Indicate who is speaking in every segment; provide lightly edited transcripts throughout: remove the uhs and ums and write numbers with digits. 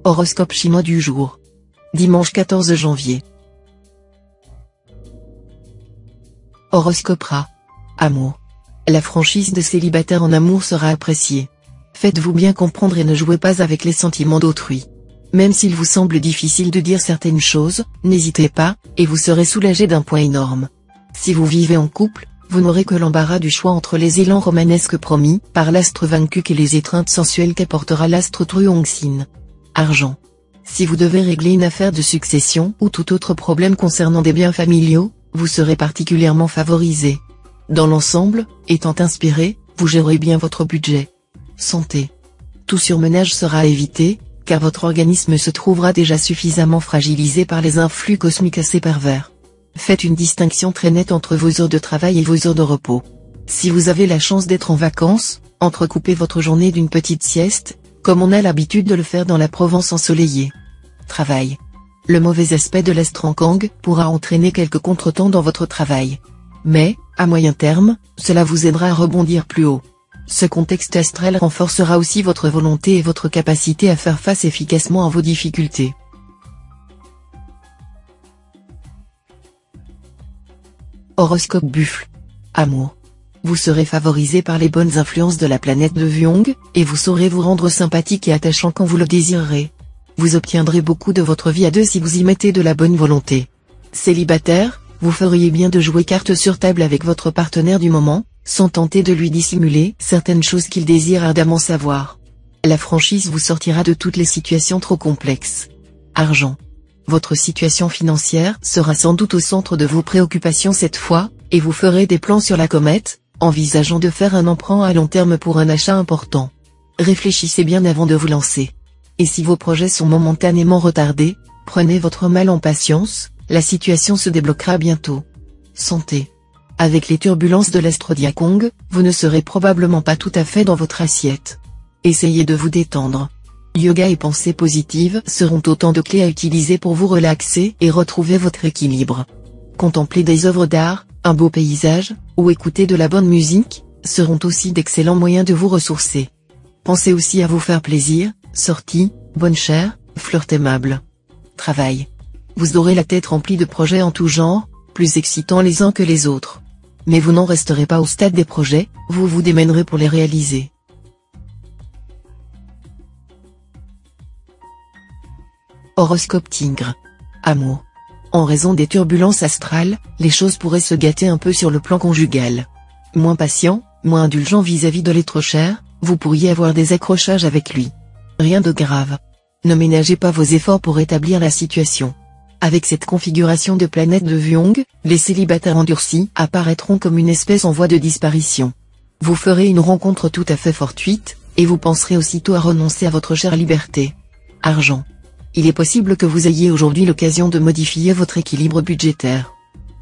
Speaker 1: Horoscope chinois du jour. Dimanche 14 janvier. Horoscope Ra. Amour. La franchise de célibataire en amour sera appréciée. Faites-vous bien comprendre et ne jouez pas avec les sentiments d'autrui. Même s'il vous semble difficile de dire certaines choses, n'hésitez pas, et vous serez soulagé d'un point énorme. Si vous vivez en couple, vous n'aurez que l'embarras du choix entre les élans romanesques promis par l'astre Vankuk et les étreintes sensuelles qu'apportera l'astre Truongsin. Argent. Si vous devez régler une affaire de succession ou tout autre problème concernant des biens familiaux, vous serez particulièrement favorisé. Dans l'ensemble, étant inspiré, vous gérez bien votre budget. Santé. Tout surmenage sera à éviter, car votre organisme se trouvera déjà suffisamment fragilisé par les influx cosmiques assez pervers. Faites une distinction très nette entre vos heures de travail et vos heures de repos. Si vous avez la chance d'être en vacances, entrecoupez votre journée d'une petite sieste, comme on a l'habitude de le faire dans la Provence ensoleillée. Travail. Le mauvais aspect de l'Astrankang pourra entraîner quelques contretemps dans votre travail. Mais, à moyen terme, cela vous aidera à rebondir plus haut. Ce contexte astral renforcera aussi votre volonté et votre capacité à faire face efficacement à vos difficultés. Horoscope Buffle. Amour. Vous serez favorisé par les bonnes influences de la planète de Vyong, et vous saurez vous rendre sympathique et attachant quand vous le désirerez. Vous obtiendrez beaucoup de votre vie à deux si vous y mettez de la bonne volonté. Célibataire, vous feriez bien de jouer carte sur table avec votre partenaire du moment, sans tenter de lui dissimuler certaines choses qu'il désire ardemment savoir. La franchise vous sortira de toutes les situations trop complexes. Argent. Votre situation financière sera sans doute au centre de vos préoccupations cette fois, et vous ferez des plans sur la comète, envisageant de faire un emprunt à long terme pour un achat important. Réfléchissez bien avant de vous lancer. Et si vos projets sont momentanément retardés, prenez votre mal en patience, la situation se débloquera bientôt. Santé. Avec les turbulences de l'Astrodiakong, vous ne serez probablement pas tout à fait dans votre assiette. Essayez de vous détendre. Yoga et pensée positive seront autant de clés à utiliser pour vous relaxer et retrouver votre équilibre. Contempler des œuvres d'art, un beau paysage, ou écouter de la bonne musique, seront aussi d'excellents moyens de vous ressourcer. Pensez aussi à vous faire plaisir, sorties, bonne chère, flirt aimable. Travail. Vous aurez la tête remplie de projets en tout genre, plus excitants les uns que les autres. Mais vous n'en resterez pas au stade des projets, vous vous démènerez pour les réaliser. Horoscope Tigre. Amour. En raison des turbulences astrales, les choses pourraient se gâter un peu sur le plan conjugal. Moins patient, moins indulgent vis-à-vis de l'être cher, vous pourriez avoir des accrochages avec lui. Rien de grave. Ne ménagez pas vos efforts pour rétablir la situation. Avec cette configuration de planète de Vyong, les célibataires endurcis apparaîtront comme une espèce en voie de disparition. Vous ferez une rencontre tout à fait fortuite, et vous penserez aussitôt à renoncer à votre chère liberté. Argent. Il est possible que vous ayez aujourd'hui l'occasion de modifier votre équilibre budgétaire.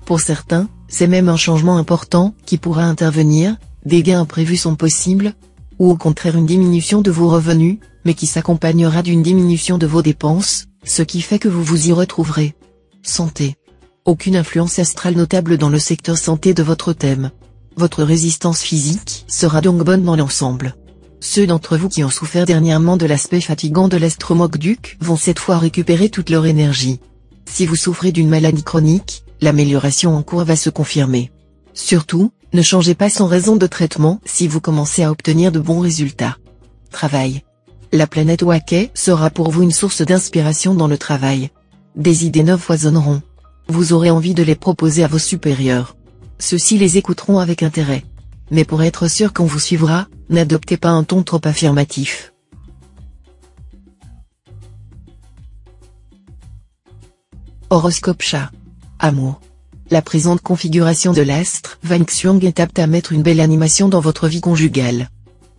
Speaker 1: Pour certains, c'est même un changement important qui pourra intervenir, des gains imprévus sont possibles, ou au contraire une diminution de vos revenus, mais qui s'accompagnera d'une diminution de vos dépenses, ce qui fait que vous vous y retrouverez. Santé. Aucune influence astrale notable dans le secteur santé de votre thème. Votre résistance physique sera donc bonne dans l'ensemble. Ceux d'entre vous qui ont souffert dernièrement de l'aspect fatigant de l'Astromokduk vont cette fois récupérer toute leur énergie. Si vous souffrez d'une maladie chronique, l'amélioration en cours va se confirmer. Surtout, ne changez pas sans raison de traitement si vous commencez à obtenir de bons résultats. Travail. La planète Wakai sera pour vous une source d'inspiration dans le travail. Des idées neuves foisonneront. Vous aurez envie de les proposer à vos supérieurs. Ceux-ci les écouteront avec intérêt. Mais pour être sûr qu'on vous suivra, n'adoptez pas un ton trop affirmatif. Horoscope Chat. Amour. La présente configuration de l'astre Vankuk est apte à mettre une belle animation dans votre vie conjugale.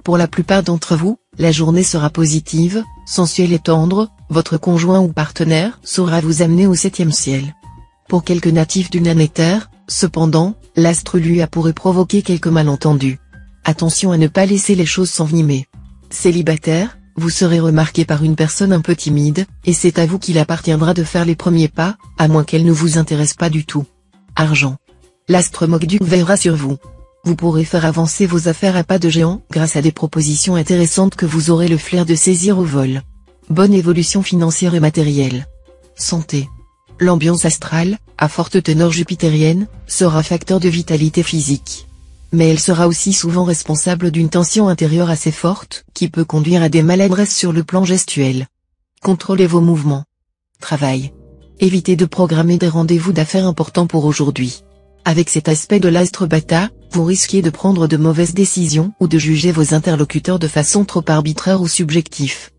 Speaker 1: Pour la plupart d'entre vous, la journée sera positive, sensuelle et tendre, votre conjoint ou partenaire saura vous amener au 7e ciel. Pour quelques natifs du Nanéter, cependant, l'astre lui a pourrait provoquer quelques malentendus. Attention à ne pas laisser les choses s'envenimer. Célibataire, vous serez remarqué par une personne un peu timide, et c'est à vous qu'il appartiendra de faire les premiers pas, à moins qu'elle ne vous intéresse pas du tout. Argent. L'astre Mokduk veillera sur vous. Vous pourrez faire avancer vos affaires à pas de géant grâce à des propositions intéressantes que vous aurez le flair de saisir au vol. Bonne évolution financière et matérielle. Santé. L'ambiance astrale, à forte teneur jupitérienne, sera facteur de vitalité physique. Mais elle sera aussi souvent responsable d'une tension intérieure assez forte, qui peut conduire à des maladresses sur le plan gestuel. Contrôlez vos mouvements. Travail. Évitez de programmer des rendez-vous d'affaires importants pour aujourd'hui. Avec cet aspect de l'astre Bata, vous risquez de prendre de mauvaises décisions ou de juger vos interlocuteurs de façon trop arbitraire ou subjective.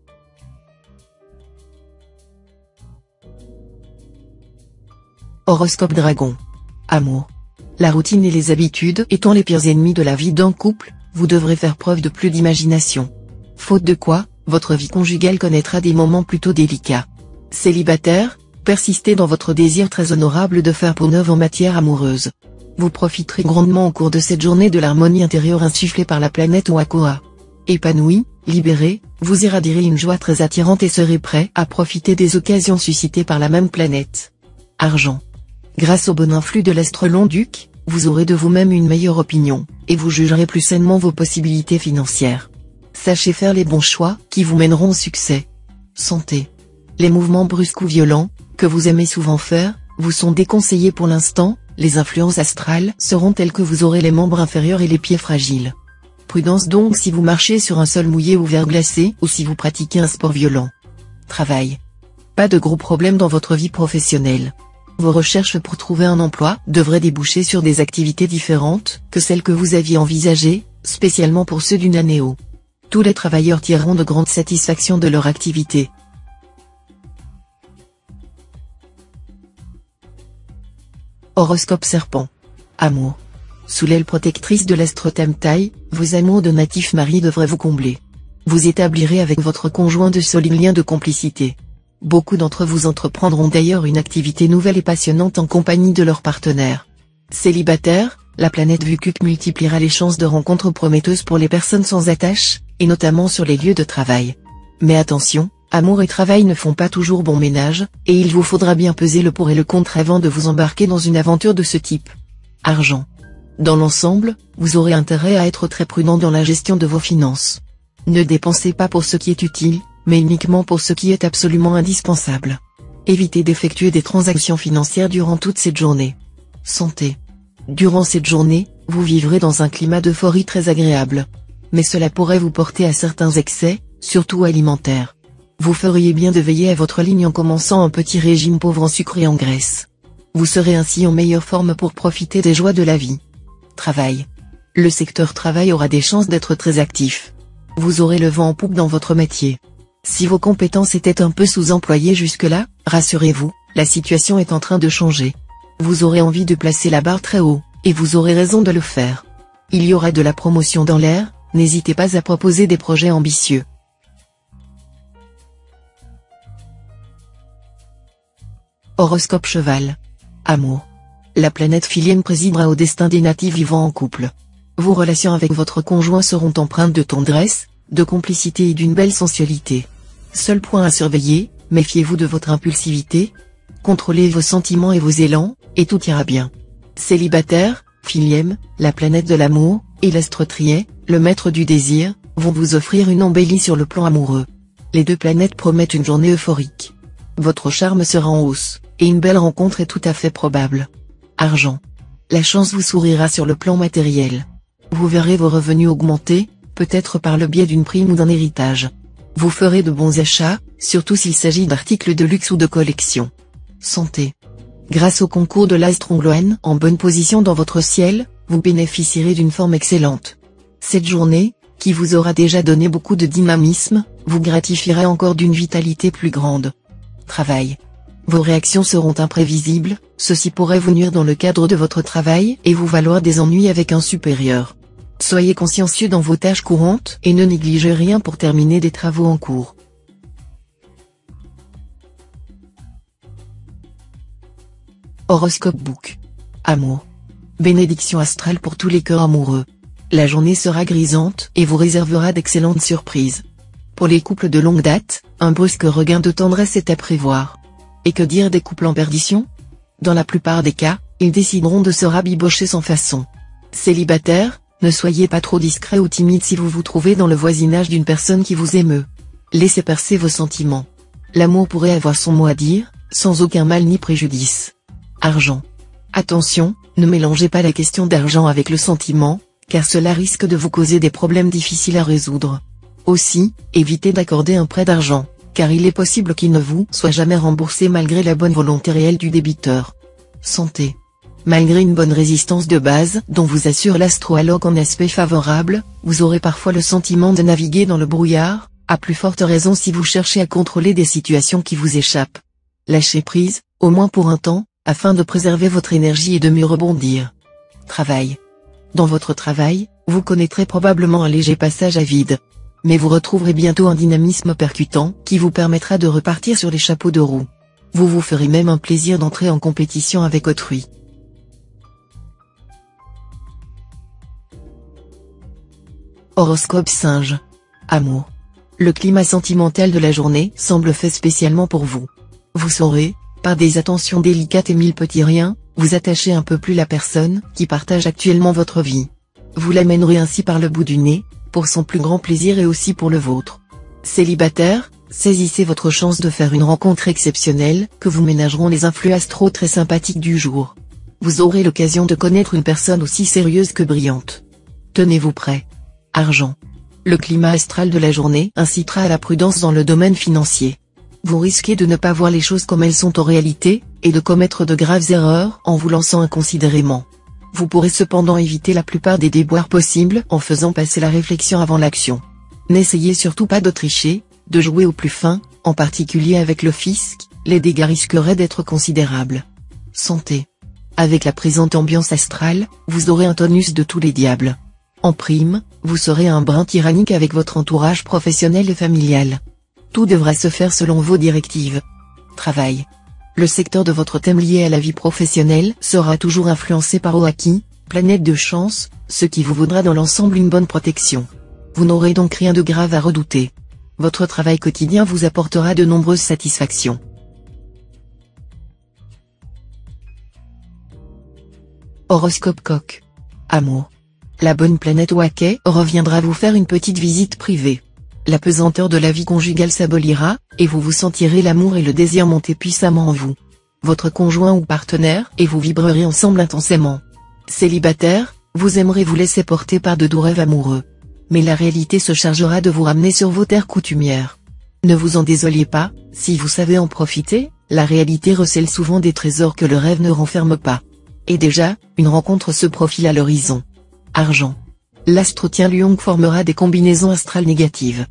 Speaker 1: Horoscope Dragon. Amour. La routine et les habitudes étant les pires ennemis de la vie d'un couple, vous devrez faire preuve de plus d'imagination. Faute de quoi, votre vie conjugale connaîtra des moments plutôt délicats. Célibataire, persistez dans votre désir très honorable de faire peau neuve en matière amoureuse. Vous profiterez grandement au cours de cette journée de l'harmonie intérieure insufflée par la planète Oakoa. Épanoui, libéré, vous irradierez une joie très attirante et serez prêt à profiter des occasions suscitées par la même planète. Argent. Grâce au bon influx de l'astre Long-Duc, vous aurez de vous-même une meilleure opinion, et vous jugerez plus sainement vos possibilités financières. Sachez faire les bons choix qui vous mèneront au succès. Santé. Les mouvements brusques ou violents, que vous aimez souvent faire, vous sont déconseillés pour l'instant, les influences astrales seront telles que vous aurez les membres inférieurs et les pieds fragiles. Prudence donc si vous marchez sur un sol mouillé ou verglacé ou si vous pratiquez un sport violent. Travail. Pas de gros problèmes dans votre vie professionnelle. Vos recherches pour trouver un emploi devraient déboucher sur des activités différentes que celles que vous aviez envisagées, spécialement pour ceux du Nanéo. Tous les travailleurs tireront de grandes satisfactions de leur activité. Horoscope Serpent. Amour. Sous l'aile protectrice de l'astre Tamtai, vos amours de natif mari devraient vous combler. Vous établirez avec votre conjoint de solides liens de complicité. Beaucoup d'entre vous entreprendront d'ailleurs une activité nouvelle et passionnante en compagnie de leur partenaire. Célibataire, la planète Vucup multipliera les chances de rencontres prometteuses pour les personnes sans attache, et notamment sur les lieux de travail. Mais attention, amour et travail ne font pas toujours bon ménage, et il vous faudra bien peser le pour et le contre avant de vous embarquer dans une aventure de ce type. Argent. Dans l'ensemble, vous aurez intérêt à être très prudent dans la gestion de vos finances. Ne dépensez pas pour ce qui est utile, mais uniquement pour ce qui est absolument indispensable. Évitez d'effectuer des transactions financières durant toute cette journée. Santé. Durant cette journée, vous vivrez dans un climat d'euphorie très agréable. Mais cela pourrait vous porter à certains excès, surtout alimentaires. Vous feriez bien de veiller à votre ligne en commençant un petit régime pauvre en sucre et en graisse. Vous serez ainsi en meilleure forme pour profiter des joies de la vie. Travail. Le secteur travail aura des chances d'être très actif. Vous aurez le vent en poupe dans votre métier. Si vos compétences étaient un peu sous-employées jusque-là, rassurez-vous, la situation est en train de changer. Vous aurez envie de placer la barre très haut, et vous aurez raison de le faire. Il y aura de la promotion dans l'air, n'hésitez pas à proposer des projets ambitieux. Horoscope Cheval. Amour. La planète Philienne présidera au destin des natifs vivant en couple. Vos relations avec votre conjoint seront empreintes de tendresse, de complicité et d'une belle sensualité. Seul point à surveiller, méfiez-vous de votre impulsivité. Contrôlez vos sentiments et vos élans, et tout ira bien. Célibataire, Philième, la planète de l'amour, et l'astre Trier, le maître du désir, vont vous offrir une embellie sur le plan amoureux. Les deux planètes promettent une journée euphorique. Votre charme sera en hausse, et une belle rencontre est tout à fait probable. Argent. La chance vous sourira sur le plan matériel. Vous verrez vos revenus augmenter, peut-être par le biais d'une prime ou d'un héritage. Vous ferez de bons achats, surtout s'il s'agit d'articles de luxe ou de collection. Santé. Grâce au concours de l'astre Ongloen en bonne position dans votre ciel, vous bénéficierez d'une forme excellente. Cette journée, qui vous aura déjà donné beaucoup de dynamisme, vous gratifiera encore d'une vitalité plus grande. Travail. Vos réactions seront imprévisibles, ceci pourrait vous nuire dans le cadre de votre travail et vous valoir des ennuis avec un supérieur. Soyez consciencieux dans vos tâches courantes et ne négligez rien pour terminer des travaux en cours. Horoscope Book. Amour. Bénédiction astrale pour tous les cœurs amoureux. La journée sera grisante et vous réservera d'excellentes surprises. Pour les couples de longue date, un brusque regain de tendresse est à prévoir. Et que dire des couples en perdition? Dans la plupart des cas, ils décideront de se rabibocher sans façon. Célibataire, ne soyez pas trop discret ou timide si vous vous trouvez dans le voisinage d'une personne qui vous émeut. Laissez percer vos sentiments. L'amour pourrait avoir son mot à dire, sans aucun mal ni préjudice. Argent. Attention, ne mélangez pas la question d'argent avec le sentiment, car cela risque de vous causer des problèmes difficiles à résoudre. Aussi, évitez d'accorder un prêt d'argent, car il est possible qu'il ne vous soit jamais remboursé malgré la bonne volonté réelle du débiteur. Santé. Malgré une bonne résistance de base dont vous assure l'astrologue en aspect favorable, vous aurez parfois le sentiment de naviguer dans le brouillard, à plus forte raison si vous cherchez à contrôler des situations qui vous échappent. Lâchez prise, au moins pour un temps, afin de préserver votre énergie et de mieux rebondir. Travail. Dans votre travail, vous connaîtrez probablement un léger passage à vide. Mais vous retrouverez bientôt un dynamisme percutant qui vous permettra de repartir sur les chapeaux de roue. Vous vous ferez même un plaisir d'entrer en compétition avec autrui. Horoscope Singe. Amour. Le climat sentimental de la journée semble fait spécialement pour vous. Vous saurez, par des attentions délicates et mille petits riens, vous attacher un peu plus la personne qui partage actuellement votre vie. Vous l'amènerez ainsi par le bout du nez, pour son plus grand plaisir et aussi pour le vôtre. Célibataire, saisissez votre chance de faire une rencontre exceptionnelle que vous ménageront les influx astro très sympathiques du jour. Vous aurez l'occasion de connaître une personne aussi sérieuse que brillante. Tenez-vous prêt. Argent. Le climat astral de la journée incitera à la prudence dans le domaine financier. Vous risquez de ne pas voir les choses comme elles sont en réalité, et de commettre de graves erreurs en vous lançant inconsidérément. Vous pourrez cependant éviter la plupart des déboires possibles en faisant passer la réflexion avant l'action. N'essayez surtout pas de tricher, de jouer au plus fin, en particulier avec le fisc, les dégâts risqueraient d'être considérables. Santé. Avec la présente ambiance astrale, vous aurez un tonus de tous les diables. En prime, vous serez un brin tyrannique avec votre entourage professionnel et familial. Tout devra se faire selon vos directives. Travail. Le secteur de votre thème lié à la vie professionnelle sera toujours influencé par Oaki, planète de chance, ce qui vous vaudra dans l'ensemble une bonne protection. Vous n'aurez donc rien de grave à redouter. Votre travail quotidien vous apportera de nombreuses satisfactions. Horoscope Coq. Amour. La bonne planète Oaki reviendra vous faire une petite visite privée. La pesanteur de la vie conjugale s'abolira, et vous vous sentirez l'amour et le désir monter puissamment en vous. Votre conjoint ou partenaire et vous vibrerez ensemble intensément. Célibataire, vous aimerez vous laisser porter par de doux rêves amoureux. Mais la réalité se chargera de vous ramener sur vos terres coutumières. Ne vous en désolez pas, si vous savez en profiter, la réalité recèle souvent des trésors que le rêve ne renferme pas. Et déjà, une rencontre se profile à l'horizon. Argent. L'astre tien Lion formera des combinaisons astrales négatives.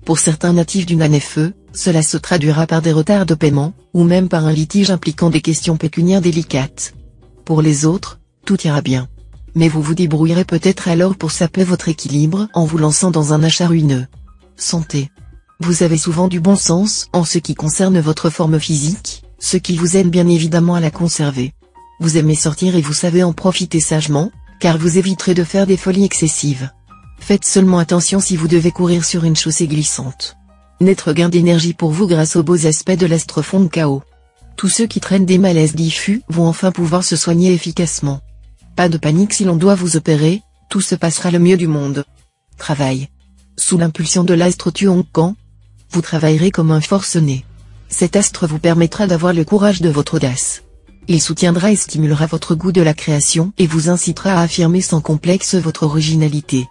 Speaker 1: Pour certains natifs d'une année feu, cela se traduira par des retards de paiement, ou même par un litige impliquant des questions pécuniaires délicates. Pour les autres, tout ira bien. Mais vous vous débrouillerez peut-être alors pour saper votre équilibre en vous lançant dans un achat ruineux. Santé. Vous avez souvent du bon sens en ce qui concerne votre forme physique, ce qui vous aide bien évidemment à la conserver. Vous aimez sortir et vous savez en profiter sagement, car vous éviterez de faire des folies excessives. Faites seulement attention si vous devez courir sur une chaussée glissante. Net regain d'énergie pour vous grâce aux beaux aspects de l'astre-fond de chaos. Tous ceux qui traînent des malaises diffus vont enfin pouvoir se soigner efficacement. Pas de panique si l'on doit vous opérer, tout se passera le mieux du monde. Travail. Sous l'impulsion de l'astre Tuonkan, vous travaillerez comme un forcené. Cet astre vous permettra d'avoir le courage de votre audace. Il soutiendra et stimulera votre goût de la création et vous incitera à affirmer sans complexe votre originalité.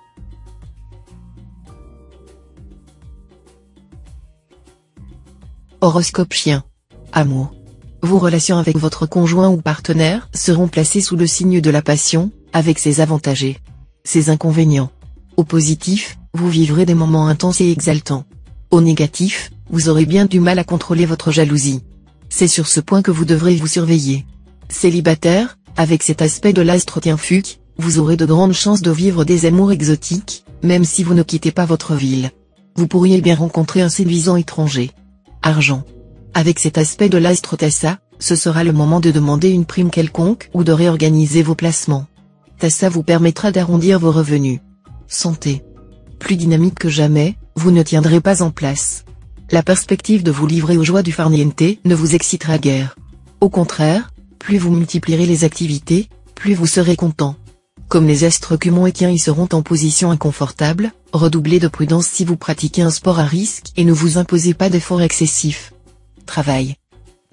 Speaker 1: Horoscope Chien. Amour. Vos relations avec votre conjoint ou partenaire seront placées sous le signe de la passion, avec ses avantages et ses inconvénients. Au positif, vous vivrez des moments intenses et exaltants. Au négatif, vous aurez bien du mal à contrôler votre jalousie. C'est sur ce point que vous devrez vous surveiller. Célibataire, avec cet aspect de l'astre Tienfuc, vous aurez de grandes chances de vivre des amours exotiques, même si vous ne quittez pas votre ville. Vous pourriez bien rencontrer un séduisant étranger. Argent. Avec cet aspect de l'astre Tassa, ce sera le moment de demander une prime quelconque ou de réorganiser vos placements. Tassa vous permettra d'arrondir vos revenus. Santé. Plus dynamique que jamais, vous ne tiendrez pas en place. La perspective de vous livrer aux joies du farniente ne vous excitera guère. Au contraire, plus vous multiplierez les activités, plus vous serez content. Comme les astres Cumon et Quin y seront en position inconfortable, redoublez de prudence si vous pratiquez un sport à risque et ne vous imposez pas d'efforts excessifs. Travail.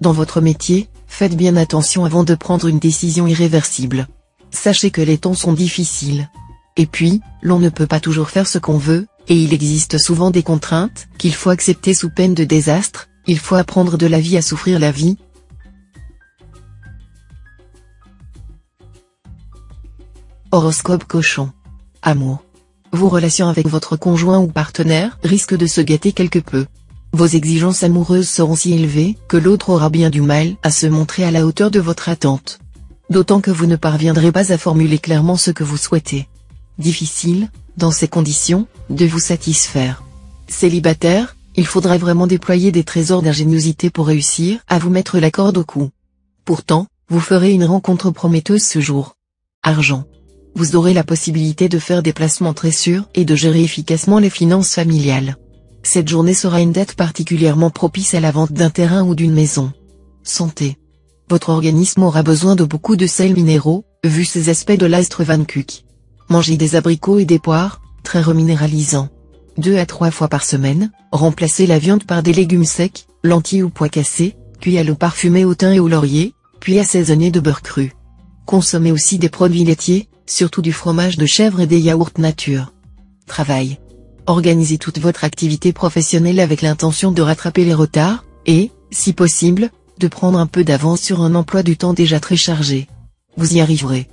Speaker 1: Dans votre métier, faites bien attention avant de prendre une décision irréversible. Sachez que les temps sont difficiles. Et puis, l'on ne peut pas toujours faire ce qu'on veut, et il existe souvent des contraintes qu'il faut accepter sous peine de désastre. Il faut apprendre de la vie à souffrir la vie. Horoscope Cochon. Amour. Vos relations avec votre conjoint ou partenaire risquent de se gâter quelque peu. Vos exigences amoureuses seront si élevées que l'autre aura bien du mal à se montrer à la hauteur de votre attente. D'autant que vous ne parviendrez pas à formuler clairement ce que vous souhaitez. Difficile, dans ces conditions, de vous satisfaire. Célibataire, il faudra vraiment déployer des trésors d'ingéniosité pour réussir à vous mettre la corde au cou. Pourtant, vous ferez une rencontre prometteuse ce jour. Argent. Vous aurez la possibilité de faire des placements très sûrs et de gérer efficacement les finances familiales. Cette journée sera une date particulièrement propice à la vente d'un terrain ou d'une maison. Santé. Votre organisme aura besoin de beaucoup de sels minéraux, vu ces aspects de l'astre Van Kuck. Mangez des abricots et des poires, très reminéralisants. 2 à 3 fois par semaine, remplacez la viande par des légumes secs, lentilles ou pois cassés, cuits à l'eau parfumée au thym et au laurier, puis assaisonnés de beurre cru. Consommez aussi des produits laitiers, surtout du fromage de chèvre et des yaourts nature. Travail. Organisez toute votre activité professionnelle avec l'intention de rattraper les retards, et, si possible, de prendre un peu d'avance sur un emploi du temps déjà très chargé. Vous y arriverez.